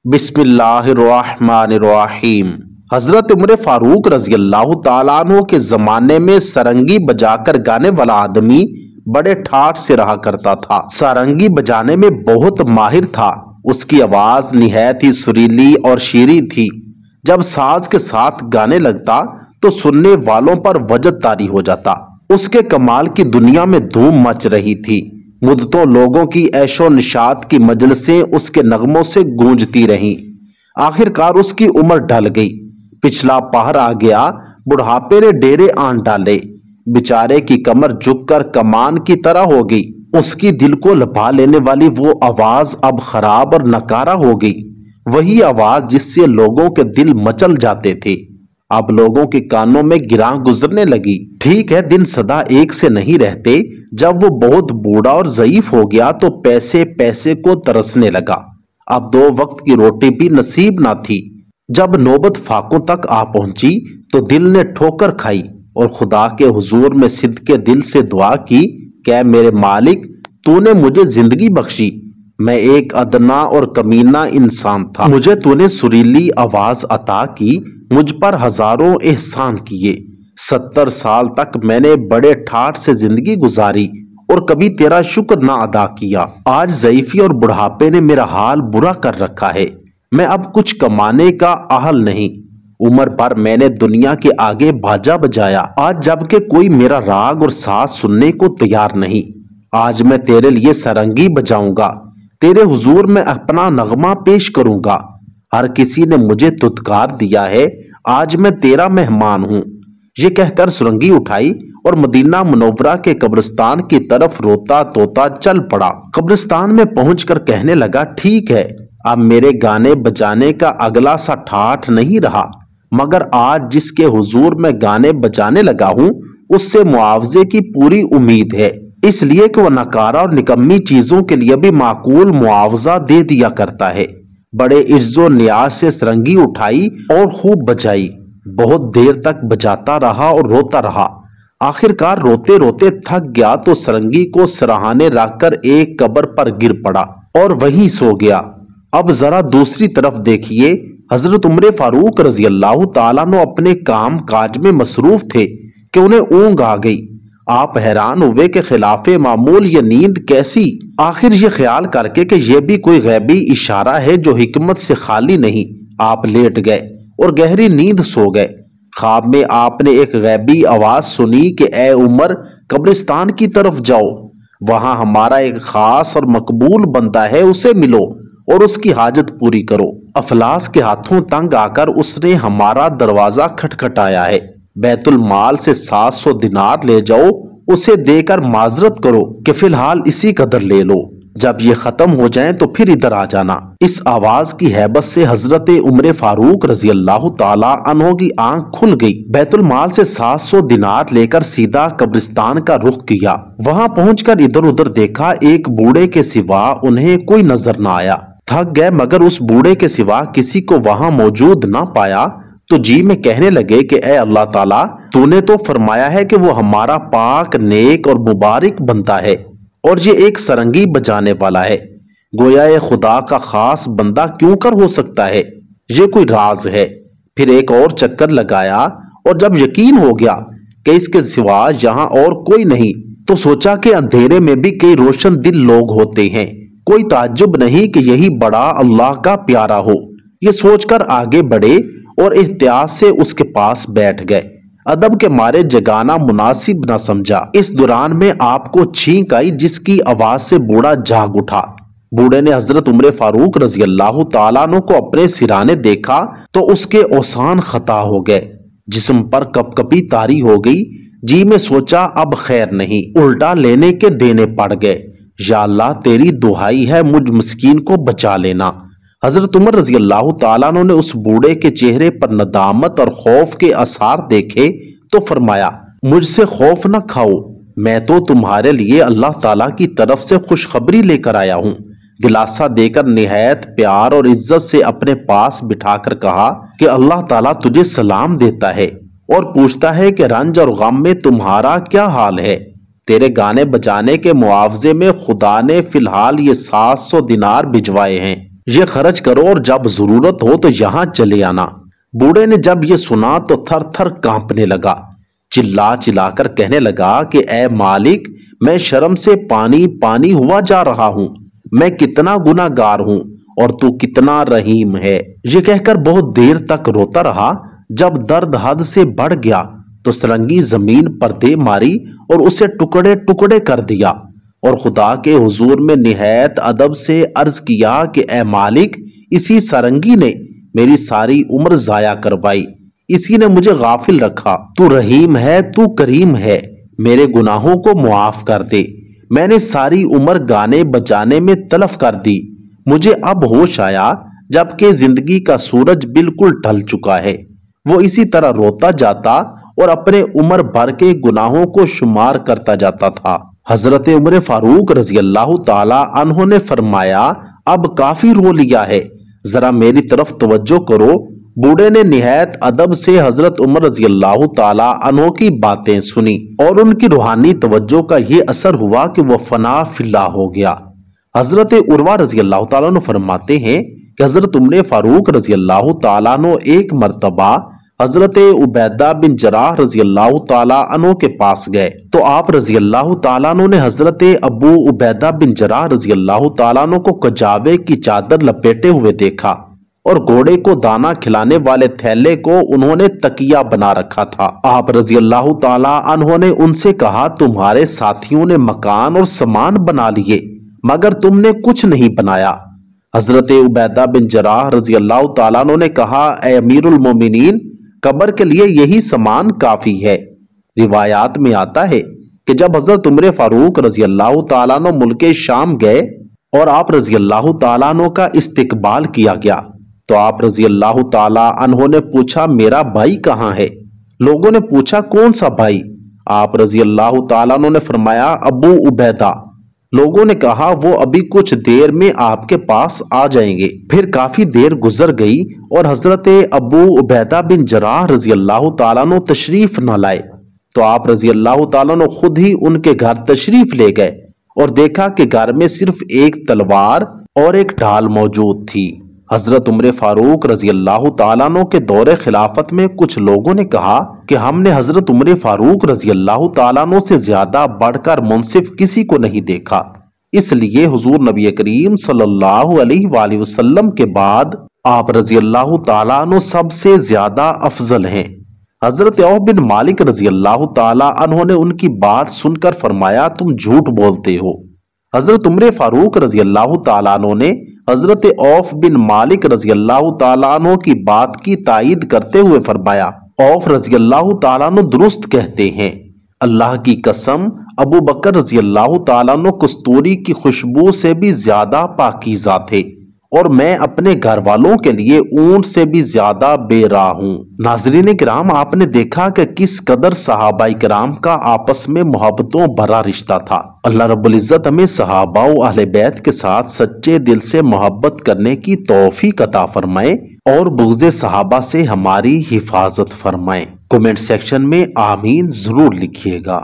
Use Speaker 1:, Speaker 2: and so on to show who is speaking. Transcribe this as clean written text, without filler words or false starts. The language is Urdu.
Speaker 1: بسم اللہ الرحمن الرحیم۔ حضرت عمر فاروق رضی اللہ تعالیٰ عنہ کے زمانے میں سارنگی بجا کر گانے والا آدمی بڑے ٹھاٹ سے رہا کرتا تھا۔ سارنگی بجانے میں بہت ماہر تھا۔ اس کی آواز نہایت ہی سریلی اور شیریں تھی۔ جب ساز کے ساتھ گانے لگتا تو سننے والوں پر وجد طاری ہو جاتا۔ اس کے کمال کی دنیا میں دھوم مچ رہی تھی۔ مدتوں لوگوں کی عیش و نشاط کی مجلسیں اس کے نغموں سے گونجتی رہیں۔ آخر کار اس کی عمر ڈھل گئی، پچھلا پہر آ گیا، بڑھاپے نے ڈیرے آن ڈالے۔ بیچارے کی کمر جھک کر کمان کی طرح ہو گئی۔ اس کی دل کو لبھا لینے والی وہ آواز اب خراب اور نکارہ ہو گئی۔ وہی آواز جس سے لوگوں کے دل مچل جاتے تھے اب لوگوں کے کانوں میں گراں گزرنے لگی۔ ٹھیک ہے، دن سدا ایک سے نہیں رہتے۔ جب وہ بہت بوڑھا اور ضعیف ہو گیا تو پیسے پیسے کو ترسنے لگا۔ اب 2 وقت کی روٹی بھی نصیب نہ تھی۔ جب نوبت فاقوں تک آ پہنچی تو دل نے ٹھوکر کھائی اور خدا کے حضور میں صدقے دل سے دعا کی کہ اے میرے مالک، تو نے مجھے زندگی بخشی۔ میں ایک ادنا اور کمینہ انسان تھا، مجھے تو نے سریلی آواز عطا کی، مجھ پر ہزاروں احسان کیے۔ 70 سال تک میں نے بڑے ٹھاٹ سے زندگی گزاری اور کبھی تیرا شکر نہ ادا کیا۔ آج ضعیفی اور بڑھاپے نے میرا حال برا کر رکھا ہے۔ میں اب کچھ کمانے کا اہل نہیں۔ عمر بھر میں نے دنیا کے آگے باجا بجایا، آج جب کہ کوئی میرا راگ اور ساز سننے کو تیار نہیں، آج میں تیرے لیے سارنگی بجاؤں گا، تیرے حضور میں اپنا نغمہ پیش کروں گا۔ ہر کسی نے مجھے دھتکار دیا ہے، آج میں تیرا مہمان ہوں۔ یہ کہہ کر سرنگی اٹھائی اور مدینہ منورہ کے قبرستان کی طرف روتا توتا چل پڑا۔ قبرستان میں پہنچ کر کہنے لگا، ٹھیک ہے، اب میرے گانے بجانے کا اگلا سا ٹھاٹ نہیں رہا، مگر آج جس کے حضور میں گانے بجانے لگا ہوں اس سے معاوضے کی پوری امید ہے، اس لیے کہ وہ نکارہ اور نکمی چیزوں کے لیے بھی معقول معاوضہ دے دیا کرتا ہے۔ بڑے عرض و نیاز سے سرنگی اٹھائی اور خوب بجائی۔ بہت دیر تک بجاتا رہا اور روتا رہا۔ آخر کار روتے روتے تھک گیا تو سرنگی کو سرہانے رکھ کر ایک قبر پر گر پڑا اور وہیں سو گیا۔ اب ذرا دوسری طرف دیکھیے، حضرت عمر فاروق رضی اللہ تعالیٰ عنہ اپنے کام کاج میں مصروف تھے کہ انہیں اونگ آ گئی۔ آپ حیران ہوئے کہ خلاف معمول یہ نیند کیسی؟ آخر یہ خیال کر کے کہ یہ بھی کوئی غیبی اشارہ ہے جو حکمت سے خالی نہیں، آپ لیٹ گئے اور گہری نیند سو گئے۔ خواب میں آپ نے ایک غیبی آواز سنی کہ اے عمر، قبرستان کی طرف جاؤ، وہاں ہمارا ایک خاص اور مقبول بندہ ہے، اسے ملو اور اس کی حاجت پوری کرو۔ افلاس کے ہاتھوں تنگ آ کر اس نے ہمارا دروازہ کھٹکھٹایا ہے، بیت المال سے 700 دینار لے جاؤ، اسے دے کر معذرت کرو کہ فی الحال اسی قدر لے لو، جب یہ ختم ہو جائیں تو پھر ادھر آ جانا۔ اس آواز کی ہیبت سے حضرت عمر فاروق رضی اللہ تعالیٰ عنہ کی آنکھ کھل گئی۔ بیت المال سے 700 دینار لے کر سیدھا قبرستان کا رخ کیا۔ وہاں پہنچ کر ادھر ادھر دیکھا، ایک بوڑھے کے سوا انہیں کوئی نظر نہ آیا۔ تھک گئے مگر اس بوڑھے کے سوا کسی کو وہاں موجود نہ پایا تو جی میں کہنے لگے کہ اے اللہ تعالیٰ، تو نے تو فرمایا ہے کہ وہ ہمارا پاک، نیک اور مبارک بندہ ہے اور یہ ایک سرنگی بجانے والا ہے، گویا یہ خدا کا خاص بندہ کیوں کر ہو سکتا ہے؟ یہ کوئی راز ہے۔ پھر ایک اور چکر لگایا اور جب یقین ہو گیا کہ اس کے سوا یہاں اور کوئی نہیں تو سوچا کہ اندھیرے میں بھی کئی روشن دل لوگ ہوتے ہیں، کوئی تعجب نہیں کہ یہی بڑا اللہ کا پیارا ہو۔ یہ سوچ کر آگے بڑھے اور احتیاط سے اس کے پاس بیٹھ گئے۔ ادب کے مارے جگانا مناسب نہ سمجھا۔ اس دوران میں آپ کو چھینک آئی جس کی آواز سے بوڑھا جاگ اٹھا۔ بوڑھے نے حضرت عمر فاروق رضی اللہ تعالیٰ عنہ کو اپنے سرانے دیکھا تو اس کے اوسان خطا ہو گئے، جسم پر کپ کپی طاری ہو گئی۔ جی میں سوچا اب خیر نہیں، الٹا لینے کے دینے پڑ گئے۔ یا اللہ، تیری دہائی ہے، مجھ مسکین کو بچا لینا۔ حضرت عمر رضی اللہ تعالیٰ عنہ نے اس بوڑھے کے چہرے پر ندامت اور خوف کے آثار دیکھے تو فرمایا، مجھ سے خوف نہ کھاؤ، میں تو تمہارے لیے اللہ تعالیٰ کی طرف سے خوشخبری لے کر آیا ہوں۔ دلاسا دے کر نہایت پیار اور عزت سے اپنے پاس بٹھا کر کہا کہ اللہ تعالیٰ تجھے سلام دیتا ہے اور پوچھتا ہے کہ رنج اور غم میں تمہارا کیا حال ہے۔ تیرے گانے بجانے کے معاوضے میں خدا نے فی الحال یہ 700 دینار بھجوائے ہیں، یہ خرچ کرو اور جب ضرورت ہو تو یہاں چلے آنا۔ بوڑھے نے جب یہ سنا تو تھر تھر کانپنے لگا، چلا چلا کر کہنے لگا کہ اے مالک، میں شرم سے پانی پانی ہوا جا رہا ہوں، میں کتنا گناہ گار ہوں اور تو کتنا رحیم ہے۔ یہ کہہ کر بہت دیر تک روتا رہا۔ جب درد حد سے بڑھ گیا تو سرنگی زمین پر دے ماری اور اسے ٹکڑے ٹکڑے کر دیا، اور خدا کے حضور میں نہایت ادب سے عرض کیا کہ اے مالک، اسی سرنگی نے میری ساری عمر ضائع کروائی، اسی نے مجھے غافل رکھا۔ تو رحیم ہے، تو کریم ہے، میرے گناہوں کو معاف کر دے۔ میں نے ساری عمر گانے بجانے میں تلف کر دی، مجھے اب ہوش آیا جبکہ زندگی کا سورج بالکل ڈھل چکا ہے۔ وہ اسی طرح روتا جاتا اور اپنے عمر بھر کے گناہوں کو شمار کرتا جاتا تھا۔ حضرت عمر فاروق رضی اللہ تعالی عنہ نے فرمایا، اب کافی رو لیا ہے، ذرا میری طرف توجہ کرو۔ بوڑھے نے نہایت ادب سے حضرت عمر رضی اللہ تعالی عنہ کی باتیں سنی اور ان کی روحانی توجہ کا یہ اثر ہوا کہ وہ فنا فی اللہ ہو گیا۔ حضرت عروہ رضی اللہ تعالیٰ عنہ فرماتے ہیں کہ حضرت عمر فاروق رضی اللہ تعالیٰ عنہ ایک مرتبہ حضرت عبیدہ بن جراح رضی اللہ تعالیٰ عنہ کے پاس گئے تو آپ رضی اللہ تعالیٰ عنہ نے حضرت ابو عبیدہ بن جراح رضی اللہ تعالیٰ عنہ کو کجاوے کی چادر لپیٹے ہوئے دیکھا اور گھوڑے کو دانا کھلانے والے تھیلے کو انہوں نے تکیہ بنا رکھا تھا۔ آپ رضی اللہ تعالیٰ عنہ نے ان سے کہا، تمہارے ساتھیوں نے مکان اور سامان بنا لیے مگر تم نے کچھ نہیں بنایا۔ حضرت عبیدہ بن جراح رضی اللہ تعالیٰ عنہ نے کہا، اے امیر المومنین، قبر کے لیے یہی سامان کافی ہے۔ روایات میں آتا ہے کہ جب حضرت عمر فاروق رضی اللہ تعالیٰ عنہ ملک شام گئے اور آپ رضی اللہ تعالیٰ عنہ کا استقبال کیا گیا تو آپ رضی اللہ تعالیٰ عنہ نے پوچھا، میرا بھائی کہاں ہے؟ لوگوں نے پوچھا، کون سا بھائی؟ آپ رضی اللہ تعالیٰ عنہ نے فرمایا، ابو عبیدہ۔ لوگوں نے کہا، وہ ابھی کچھ دیر میں آپ کے پاس آ جائیں گے۔ پھر کافی دیر گزر گئی اور حضرت ابو عبیدہ بن جراح رضی اللہ تعالیٰ عنہ تشریف نہ لائے تو آپ رضی اللہ تعالیٰ عنہ خود ہی ان کے گھر تشریف لے گئے اور دیکھا کہ گھر میں صرف ایک تلوار اور ایک ڈھال موجود تھی۔ حضرت عمر فاروق رضی اللہ تعالیٰ عنہ کے دور خلافت میں کچھ لوگوں نے کہا کہ ہم نے حضرت عمر فاروق رضی اللہ تعالیٰ عنہ سے زیادہ بڑھ کر منصف کسی کو نہیں دیکھا، اس لیے حضور نبی کریم صلی اللہ علیہ وآلہ وسلم کے بعد آپ رضی اللہ تعالیٰ عنہ سب سے زیادہ افضل ہیں۔ حضرت عوف بن مالک رضی اللہ تعالیٰ عنہ نے ان کی بات سن کر فرمایا، تم جھوٹ بولتے ہو۔ حضرت عمر فاروق رضی اللہ تعالیٰ عنہ نے حضرت عوف بن مالک رضی اللہ تعالیٰ عنہ کی بات کی تائید کرتے ہوئے فرمایا، عوف رضی اللہ تعالیٰ عنہ درست کہتے ہیں، اللہ کی قسم ابو بکر رضی اللہ تعالیٰ عنہ کستوری کی خوشبو سے بھی زیادہ پاکیزہ تھے اور میں اپنے گھر والوں کے لیے اونٹ سے بھی زیادہ بے راہ ہوں۔ ناظرین کرام، آپ نے دیکھا کہ کس قدر صحابہ کرام کا آپس میں محبتوں بھرا رشتہ تھا۔ اللہ رب العزت ہمیں صحابہ و اہل بیت کے ساتھ سچے دل سے محبت کرنے کی توفیق عطا فرمائے اور بغض صحابہ سے ہماری حفاظت فرمائے۔ کمنٹ سیکشن میں آمین ضرور لکھیے گا۔